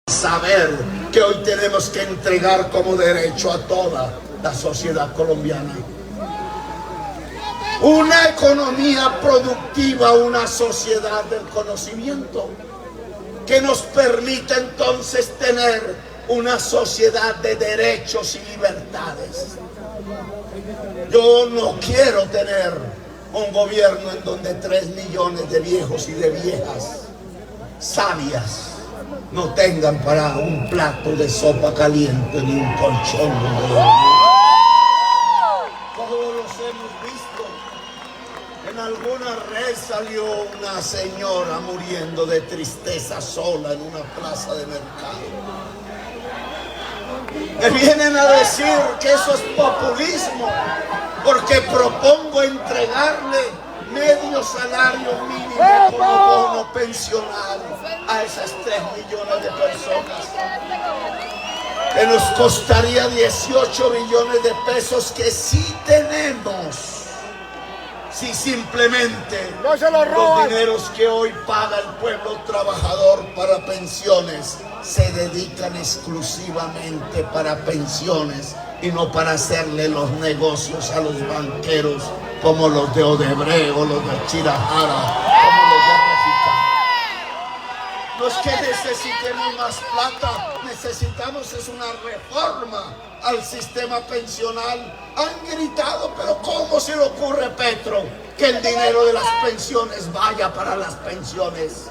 saber que hoy tenemos que entregar como derecho a toda la sociedad colombiana. Una economía productiva, una sociedad del conocimiento que nos permita entonces tener una sociedad de derechos y libertades. Yo no quiero tener un gobierno en donde 3 millones de viejos y de viejas sabias no tengan para un plato de sopa caliente ni un colchón. Todos los hemos visto. En alguna red salió una señora muriendo de tristeza sola en una plaza de mercado. Me vienen a decir que eso es populismo, porque propongo entregarle medio salario mínimo como bono pensional a esas 3 millones de personas, que nos costaría 18 billones de pesos que sí tenemos, si simplemente los dineros que hoy paga el pueblo trabajador para pensiones se dedican exclusivamente para pensiones y no para hacerle los negocios a los banqueros como los de Odebrecht o los de Chirajara, como los de Mexicana. No es que necesitemos más plata, necesitamos es una reforma al sistema pensional. Han gritado, pero ¿cómo se le ocurre a Petro que el dinero de las pensiones vaya para las pensiones?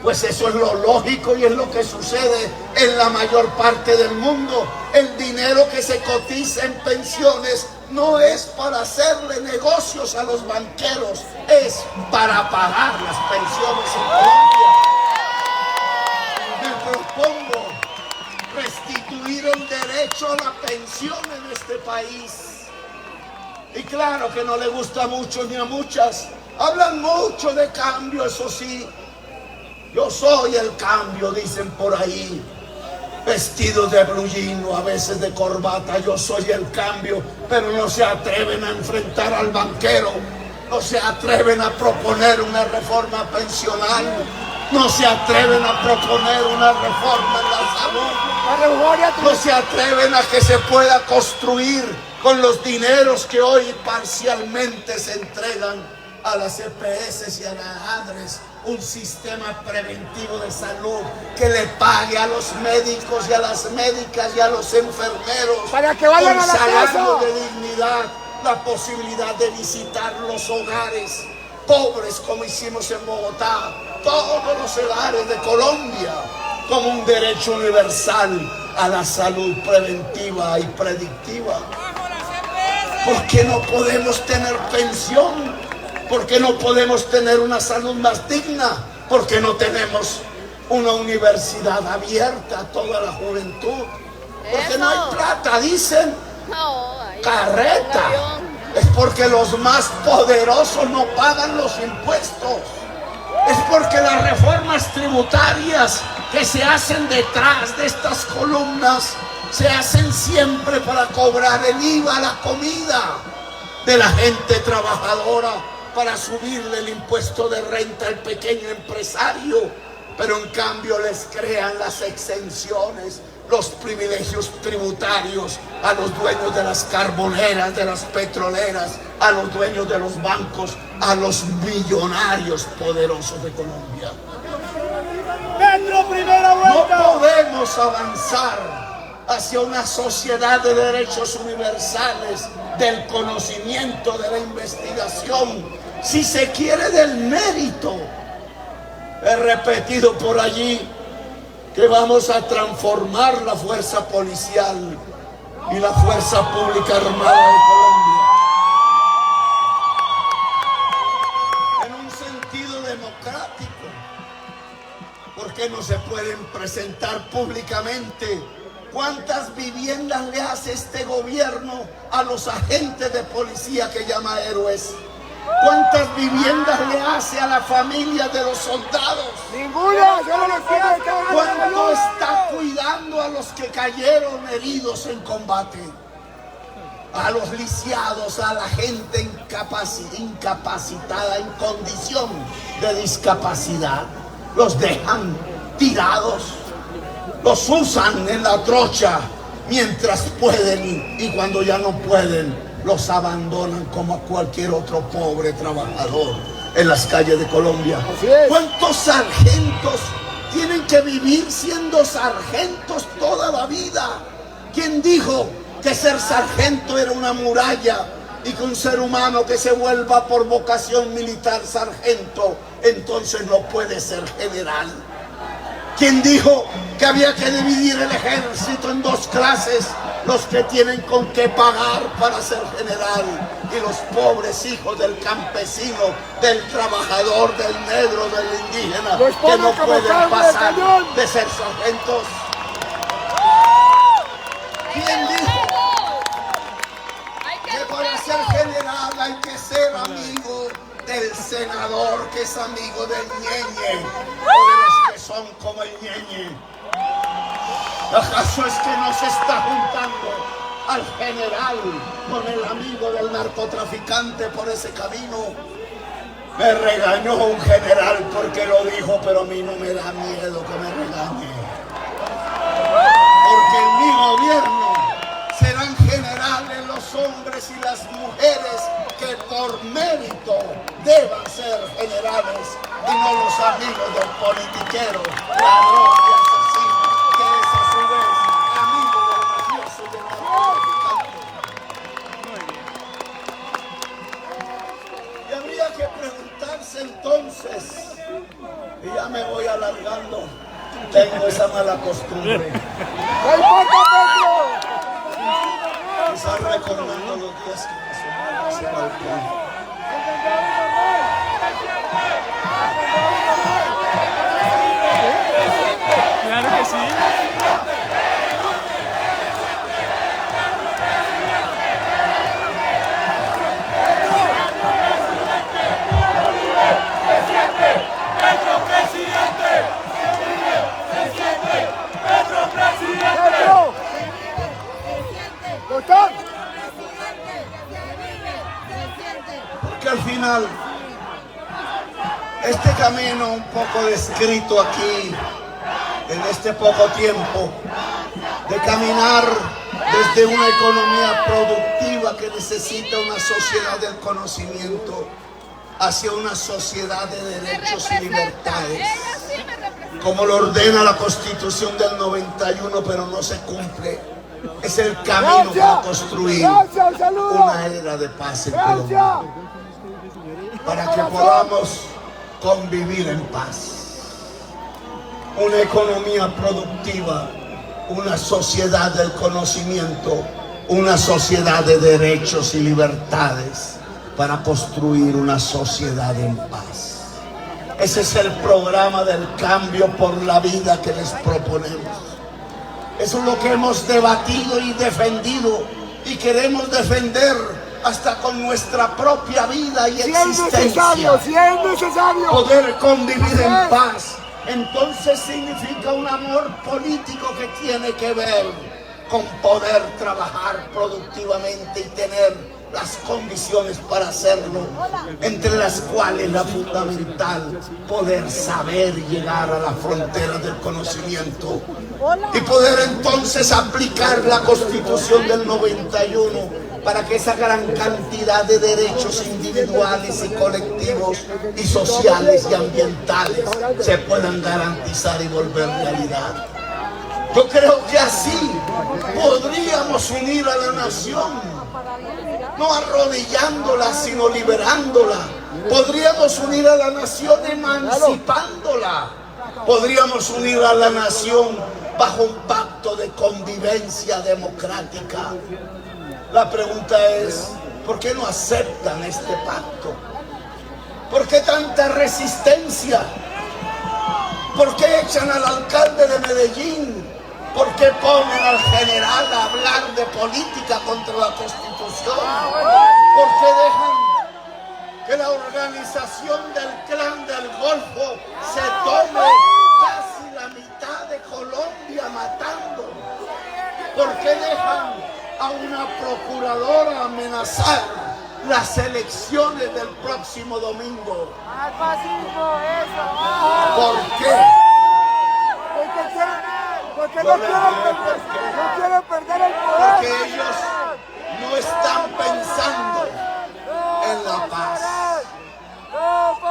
Pues eso es lo lógico y es lo que sucede en la mayor parte del mundo. El dinero que se cotiza en pensiones no es para hacerle negocios a los banqueros, es para pagar las pensiones en Colombia. Me propongo restituir el derecho a la pensión en este país. Y claro que no le gusta mucho ni a muchas. Hablan mucho de cambio, eso sí. Yo soy el cambio, dicen por ahí, vestidos de blue jean o a veces de corbata. Yo soy el cambio, pero no se atreven a enfrentar al banquero, no se atreven a proponer una reforma pensional, no se atreven a proponer una reforma en la salud, no se atreven a que se pueda construir con los dineros que hoy parcialmente se entregan a las EPS y a las ADRES, un sistema preventivo de salud que le pague a los médicos y a las médicas y a los enfermeros para que vayan a la salario de dignidad, la posibilidad de visitar los hogares pobres como hicimos en Bogotá, todos los hogares de Colombia, como un derecho universal a la salud preventiva y predictiva. ¿Por qué no podemos tener pensión? ¿Por qué no podemos tener una salud más digna? ¿Por qué no tenemos una universidad abierta a toda la juventud? Porque no hay plata, dicen. Carreta. Es porque los más poderosos no pagan los impuestos. Es porque las reformas tributarias que se hacen detrás de estas columnas se hacen siempre para cobrar el IVA a la comida de la gente trabajadora, para subirle el impuesto de renta al pequeño empresario, pero en cambio les crean las exenciones, los privilegios tributarios a los dueños de las carboneras, de las petroleras, a los dueños de los bancos, a los millonarios poderosos de Colombia. Petro, primera vuelta. No podemos avanzar hacia una sociedad de derechos universales, del conocimiento, de la investigación, si se quiere del mérito. He repetido por allí que vamos a transformar la fuerza policial y la fuerza pública armada de Colombia en un sentido democrático, porque no se pueden presentar públicamente. ¿Cuántas viviendas le hace este gobierno a los agentes de policía que llama héroes? ¿Cuántas viviendas le hace a la familia de los soldados? Ninguna, yo no lo quiero. ¿Cuánto está cuidando a los que cayeron heridos en combate? A los lisiados, a la gente incapacitada, en condición de discapacidad. Los dejan tirados. los usan en la trocha mientras pueden y cuando ya no pueden, los abandonan como a cualquier otro pobre trabajador en las calles de Colombia. ¿Cuántos sargentos tienen que vivir siendo sargentos toda la vida? ¿Quién dijo que ser sargento era una muralla y que un ser humano que se vuelva por vocación militar sargento entonces no puede ser general? ¿Quién dijo que había que dividir el ejército en dos clases? Los que tienen con qué pagar para ser general y los pobres hijos del campesino, del trabajador, del negro, del indígena, que no pueden pasar de ser sargentos. ¿Quién dijo que para ser general hay que ser amigo del senador que es amigo del ñeñe, o de los que son como el ñeñe? ¿Acaso es que no se está juntando al general con el amigo del narcotraficante por ese camino? Me regañó un general porque lo dijo, pero a mí no me da miedo que me regañe, porque en mi gobierno serán generales los hombres y las mujeres que por mérito deban ser generales y no los amigos del politiquero, ladrón y asesino, que es a su vez amigo del mafioso y del narcotraficante. Y habría que preguntarse entonces, y ya me voy alargando, tengo esa mala costumbre. Quizás recordando los días que pasó en ese balcón. Claro que sí. Porque al final, este camino un poco descrito aquí, en este poco tiempo, de caminar desde una economía productiva que necesita una sociedad del conocimiento hacia una sociedad de derechos y libertades, como lo ordena la Constitución del 91, pero no se cumple. Es el camino para construir una era de paz en Colombia, para que podamos convivir en paz. Una economía productiva, una sociedad del conocimiento, una sociedad de derechos y libertades, para construir una sociedad en paz. Ese es el programa del cambio por la vida que les proponemos. Eso es lo que hemos debatido y defendido y queremos defender hasta con nuestra propia vida y existencia. Si es necesario. Poder convivir en paz, entonces significa un amor político que tiene que ver con poder trabajar productivamente y tener las condiciones para hacerlo, entre las cuales la fundamental, poder saber llegar a las fronteras del conocimiento y poder entonces aplicar la Constitución del 91 para que esa gran cantidad de derechos individuales y colectivos y sociales y ambientales se puedan garantizar y volver realidad. Yo creo que así podríamos unir a la nación, no arrodillándola, sino liberándola. Podríamos unir a la nación emancipándola. Podríamos unir a la nación bajo un pacto de convivencia democrática. La pregunta es, ¿por qué no aceptan este pacto? ¿Por qué tanta resistencia? ¿Por qué echan al alcalde de Medellín? ¿Por qué ponen al general a hablar de política contra la Constitución? ¿Por qué dejan que la organización del Clan del Golfo se tome casi la mitad de Colombia matando? ¿Por qué dejan a una procuradora amenazar las elecciones del próximo domingo? ¿Por qué? no quieren perder el poder. Porque ellos no están pensando en la paz.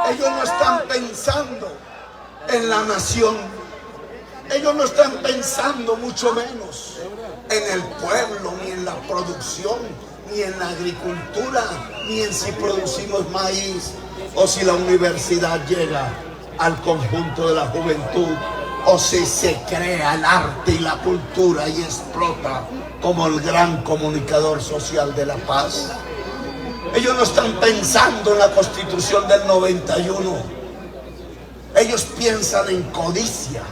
Ellos no están pensando en la nación. Ellos no están pensando mucho menos en el pueblo, ni en la producción, ni en la agricultura, ni en si producimos maíz o si la universidad llega al conjunto de la juventud, o si se crea el arte y la cultura y explota como el gran comunicador social de la paz. Ellos no están pensando en la Constitución del 91. Ellos piensan en codicia.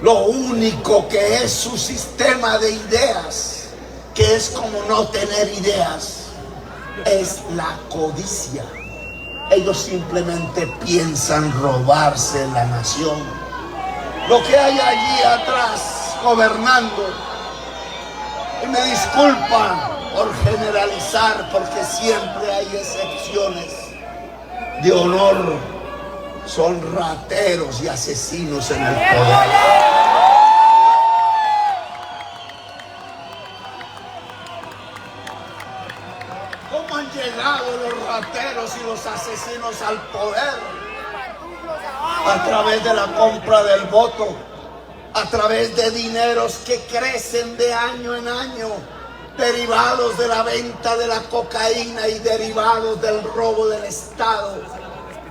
Lo único que es su sistema de ideas, que es como no tener ideas, es la codicia. Ellos simplemente piensan robarse la nación. Lo que hay allí atrás gobernando, y me disculpan por generalizar, porque siempre hay excepciones de honor, son rateros y asesinos en el poder. ¿Cómo han llegado los rateros y los asesinos al poder? A través de la compra del voto, a través de dineros que crecen de año en año, derivados de la venta de la cocaína y derivados del robo del Estado,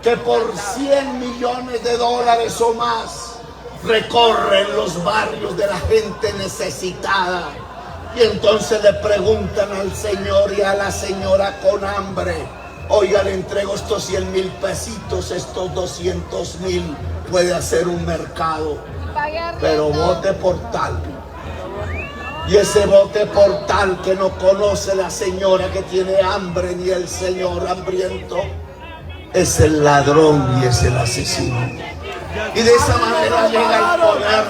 que por 100 millones de dólares o más recorren los barrios de la gente necesitada. Y entonces le preguntan al señor y a la señora con hambre: oiga, le entrego estos 100,000 pesitos, estos 200,000, puede hacer un mercado, pero vote por tal. Y ese vote por tal que no conoce la señora que tiene hambre ni el señor hambriento, es el ladrón y es el asesino. Y de esa manera llega el poder.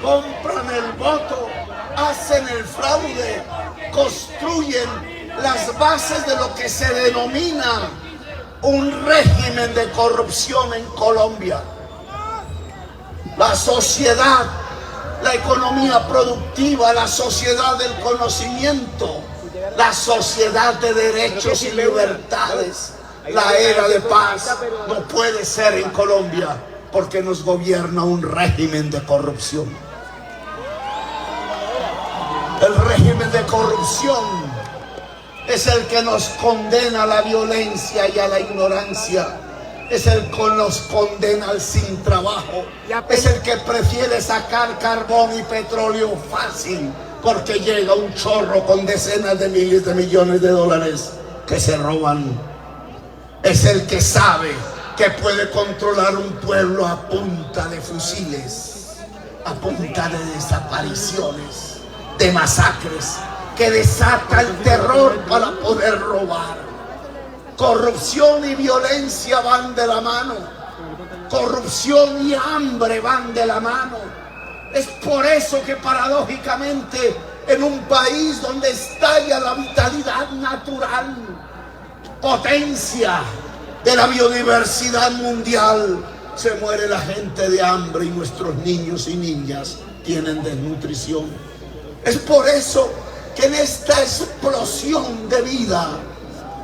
Compran el voto, hacen el fraude, construyen las bases de lo que se denomina un régimen de corrupción en Colombia. La sociedad, la economía productiva, la sociedad del conocimiento, la sociedad de derechos y libertades, la era de paz no puede ser en Colombia porque nos gobierna un régimen de corrupción. El régimen de corrupción es el que nos condena a la violencia y a la ignorancia. Es el que nos condena al sin trabajo. Es el que prefiere sacar carbón y petróleo fácil porque llega un chorro con decenas de miles de millones de dólares que se roban. Es el que sabe que puede controlar un pueblo a punta de fusiles, a punta de desapariciones, de masacres, que desata el terror para poder robar. Corrupción y violencia van de la mano. Corrupción y hambre van de la mano. Es por eso que paradójicamente en un país donde estalla la vitalidad natural, potencia de la biodiversidad mundial, se muere la gente de hambre y nuestros niños y niñas tienen desnutrición. Es por eso que en esta explosión de vida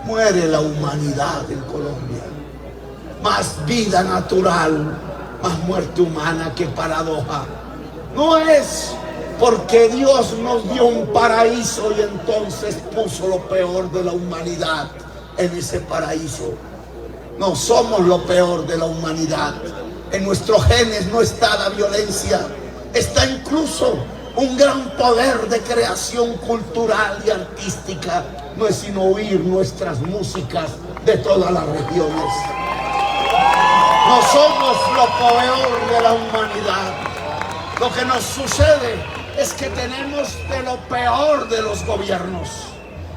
muere la humanidad en Colombia. Más vida natural, más muerte humana. Qué paradoja. No es porque Dios nos dio un paraíso y entonces puso lo peor de la humanidad en ese paraíso. No somos lo peor de la humanidad. En nuestros genes no está la violencia. Está incluso un gran poder de creación cultural y artística. No es sino oír nuestras músicas de todas las regiones. No somos lo peor de la humanidad. Lo que nos sucede es que tenemos de lo peor de los gobiernos.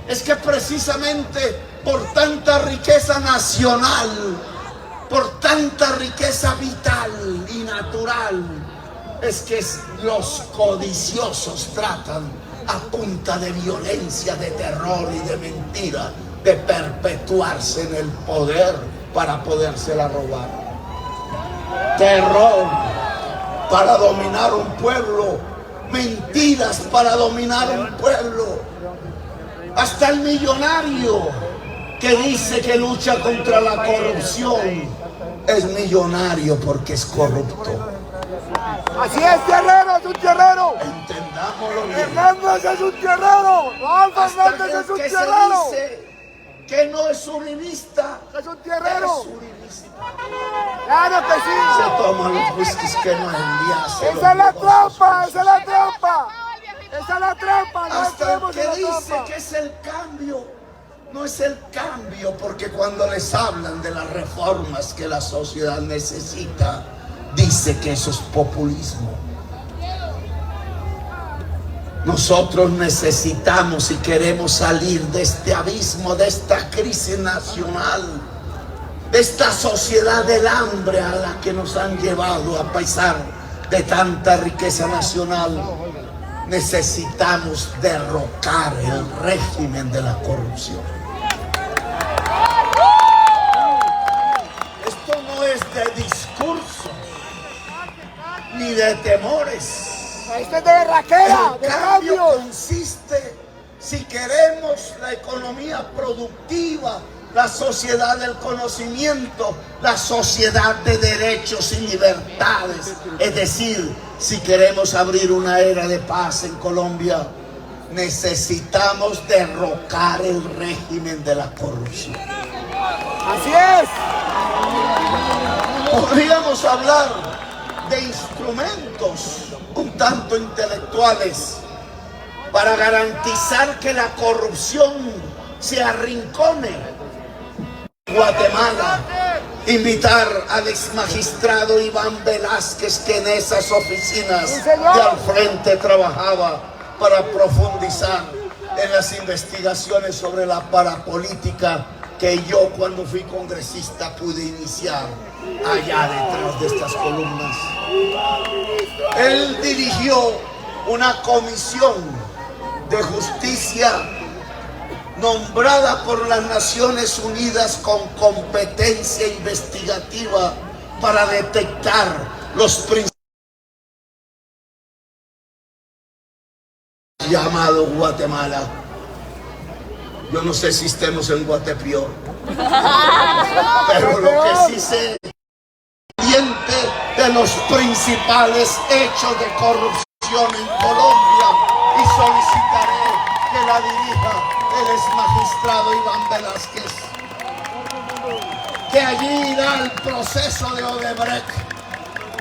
Es que precisamente por tanta riqueza nacional, por tanta riqueza vital y natural, es que los codiciosos tratan a punta de violencia, de terror y de mentira, de perpetuarse en el poder para podérsela robar. Terror, para dominar un pueblo, mentiras para dominar un pueblo. Hasta el millonario que dice que lucha contra la corrupción es millonario porque es corrupto. Así es, tierrero, es un tierrero. Entendámoslo bien. Hernández es un tierrero. Juan Hasta Fernández es un que se tierrero. dice que no es uribista, Es un tierrero. es uribista. Claro que Se sí. toman los whiskies que no enviase. Esa es la trampa, esa es la trampa. Esa es la trampa, no Hasta el entremos en que la dice trampa. que es el cambio, no es el cambio, porque cuando les hablan de las reformas que la sociedad necesita, dice que eso es populismo. Nosotros necesitamos y queremos salir de este abismo, de esta crisis nacional, de esta sociedad del hambre a la que nos han llevado a pesar de tanta riqueza nacional. Necesitamos derrocar el régimen de la corrupción. Esto no es de discurso ni de temores. Esto es de berraquera, El de cambio cambios. consiste, si queremos la economía productiva, la sociedad del conocimiento, la sociedad de derechos y libertades, es decir, si queremos abrir una era de paz en Colombia, necesitamos derrocar el régimen de la corrupción. Así es. Podríamos hablar de instrumentos un tanto intelectuales para garantizar que la corrupción se arrincone. Guatemala, invitar al exmagistrado Iván Velázquez, que en esas oficinas de al frente trabajaba para profundizar en las investigaciones sobre la parapolítica que yo, cuando fui congresista, pude iniciar allá detrás de estas columnas. Él dirigió una comisión de justicia nombrada por las Naciones Unidas con competencia investigativa para detectar los principios llamado Guatemala. Yo no sé si estemos en Guatepeor, pero lo que sí sé es de los principales hechos de corrupción en Colombia, y solicitaré que la dirija el exmagistrado Iván Velázquez, que allí irá el proceso de Odebrecht,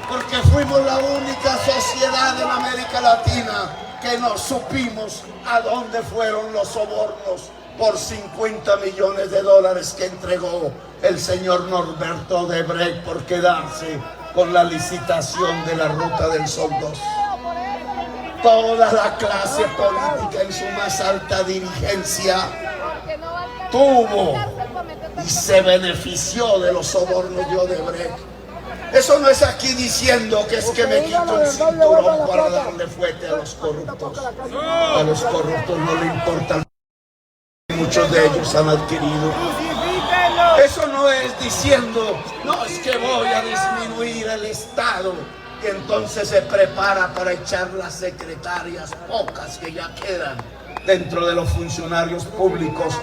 porque fuimos la única sociedad en América Latina que no supimos a dónde fueron los sobornos por 50 millones de dólares que entregó el señor Norberto Odebrecht por quedarse con la licitación de la Ruta del Sol 2. Toda la clase política en su más alta dirigencia tuvo y se benefició de los sobornos de Odebrecht. Eso no es aquí diciendo que es que me quito el cinturón para darle fuerte a los corruptos. A los corruptos no le importa. Muchos de ellos han adquirido. Eso no es diciendo, no, es que voy a disminuir el Estado, y entonces se prepara para echar las secretarias, pocas que ya quedan dentro de los funcionarios públicos.